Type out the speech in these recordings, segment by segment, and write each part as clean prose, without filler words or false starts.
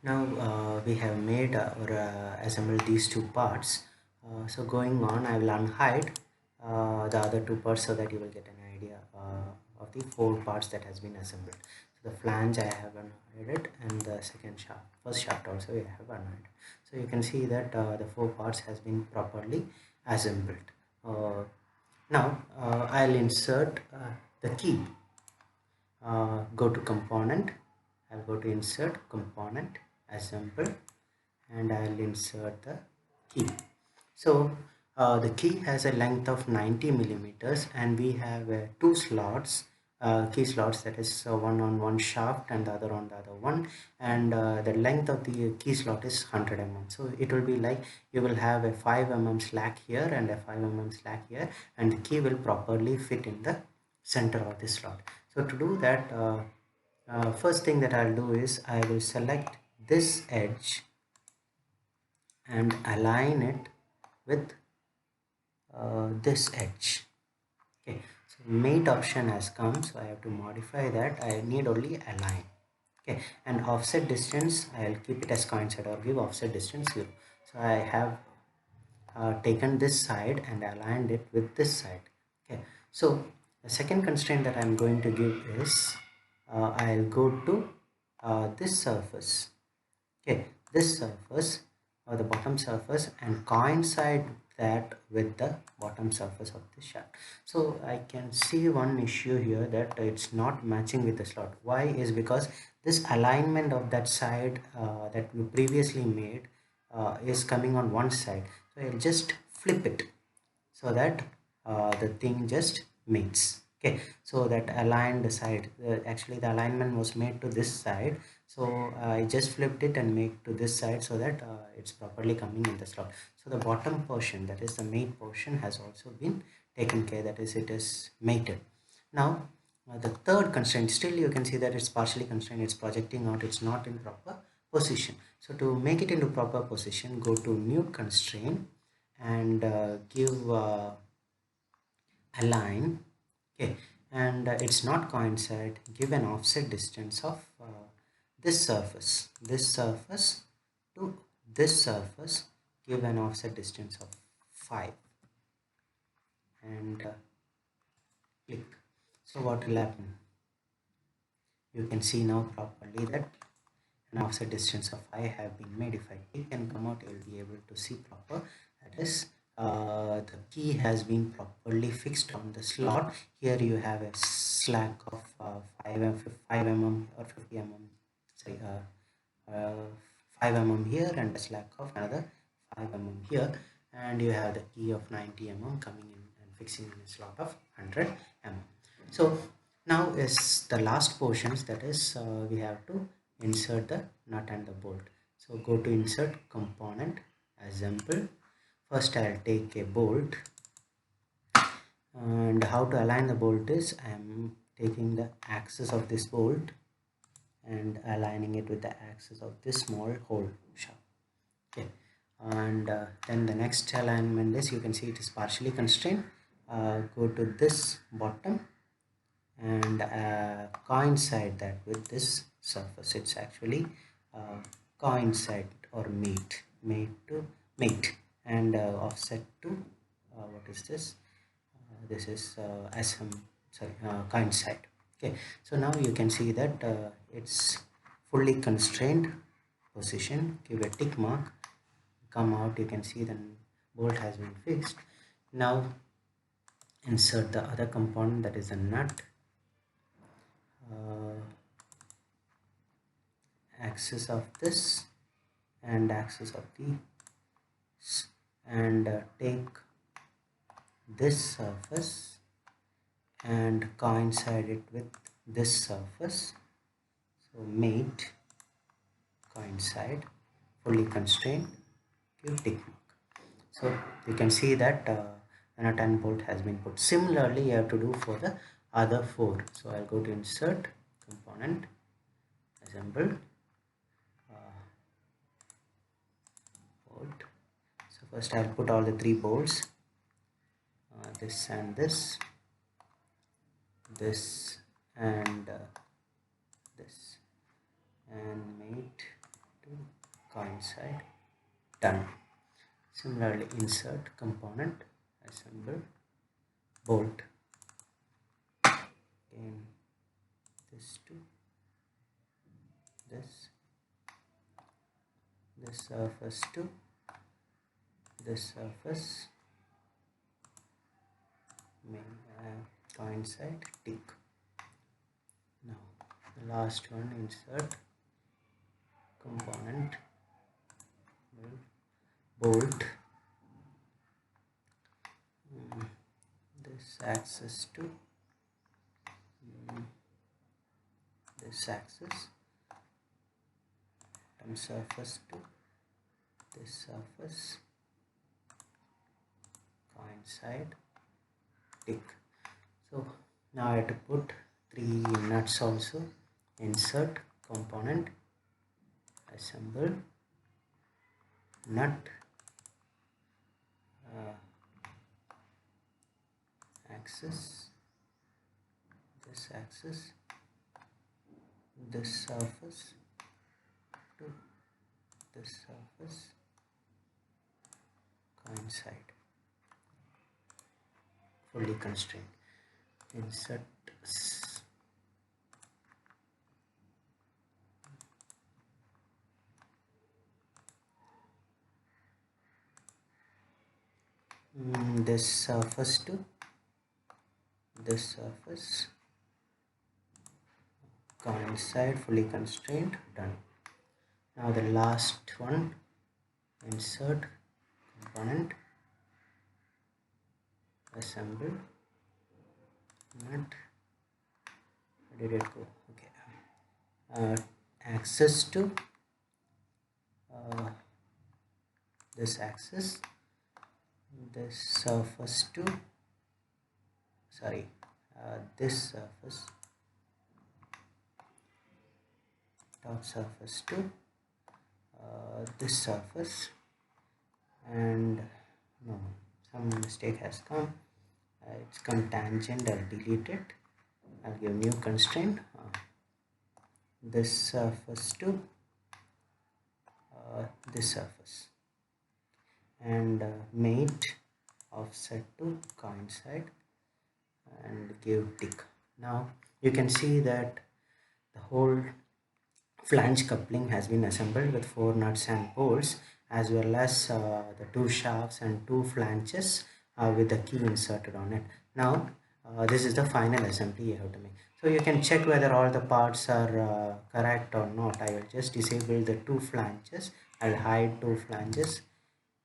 Now we have made or assembled these two parts. So going on, I will unhide the other two parts so that you will get an idea of the four parts that has been assembled. So the flange I have unhided, and the second shaft, first shaft also I have unhided. So you can see that the four parts has been properly assembled. Now I'll insert the key. Go to component, I'll go to insert component, assemble, and I'll insert the key. So the key has a length of 90 millimeters, and we have two slots, key slots, that is one on one shaft and the other on the other one, and the length of the key slot is 100 mm. So it will be like you will have a 5 mm slack here and a 5 mm slack here, and the key will properly fit in the center of the slot. So to do that, first thing that I'll do is I will select this edge and align it with this edge. Okay, so mate option has come, so I have to modify that. I need only align. Okay, and offset distance, I'll keep it as coincide or give offset distance 0. So I have taken this side and aligned it with this side. Okay, so the second constraint that I'm going to give is I'll go to this surface. Okay, this surface or the bottom surface, and coincide that with the bottom surface of the shaft. So I can see one issue here, that it's not matching with the slot. Why is because this alignment of that side that we previously made is coming on one side. So I'll just flip it so that the thing just mates. Okay, so that aligned side, actually the alignment was made to this side, so I just flipped it and made to this side so that it's properly coming in the slot. So the bottom portion, that is the mate portion, has also been taken care, that is, it is mated. Now the third constraint, still you can see that it's partially constrained, it's projecting out, it's not in proper position. So to make it into proper position, go to new constraint and give align. Okay, and it's not coincide, give an offset distance of this surface to this surface, give an offset distance of 5, and click. So what will happen, you can see now properly that an offset distance of 5 have been made. If I click and come out, you will be able to see proper, that is the key has been properly fixed on the slot. Here you have a slack of 5 mm or 50 mm, sorry, 5 mm here, and a slack of another 5 mm here, and you have the key of 90 mm coming in and fixing in a slot of 100 mm. So now is the last portions, that is we have to insert the nut and the bolt. So go to insert component, assemble. First I'll take a bolt, and how to align the bolt is I am taking the axis of this bolt and aligning it with the axis of this small hole shaft. Okay, and then the next alignment is, you can see it is partially constrained. Go to this bottom and coincide that with this surface. It's actually coincide or mate to mate, and offset to what is this, this is coincide. Okay, so now you can see that it's fully constrained position. Give a tick mark, come out, you can see the bolt has been fixed. Now insert the other component, that is a nut. Axis of this and axis of the, and take this surface and coincide it with this surface. So mate, coincide, fully constrained, give tick mark. So you can see that the nut and bolt has been put. Similarly you have to do for the other 4. So I'll go to insert component, assemble, bolt. So first I'll put all the 3 bolts, this and this and this, and mate to coincide, done. Similarly, insert component, assemble, bolt. Again, this to this surface to this surface, coincide, tick. Now the last one, insert component, bolt, this axis to this axis, surface to this surface, coincide, tick. So now I have to put 3 nuts also. Insert component, assemble, nut, axis, this axis, this surface to this surface, coincide, fully constrained. Insert this surface to this surface, coincide, fully constrained, done. Now the last one, insert component, assemble, nut, where did it go? Okay, axis to this axis, this surface to this surface, top surface to this surface, and no, some mistake has come. It's come tangent. I'll delete it. I'll give new constraint, this surface to this surface, and mate offset to coincide, and give tick. Now you can see that the whole flange coupling has been assembled with 4 nuts and bolts, as well as the 2 shafts and 2 flanges with the key inserted on it. Now this is the final assembly you have to make. So you can check whether all the parts are correct or not. I will just disable the 2 flanges. I'll hide 2 flanges,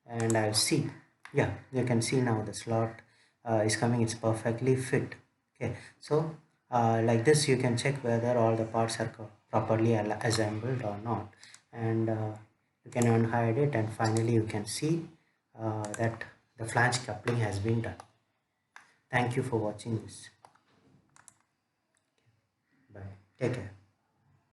and I'll see. Yeah, you can see now the slot is coming. It's perfectly fit. Okay, so like this you can check whether all the parts are properly assembled or not, and you can unhide it, and finally you can see that the flange coupling has been done. Thank you for watching this. Bye. Take care.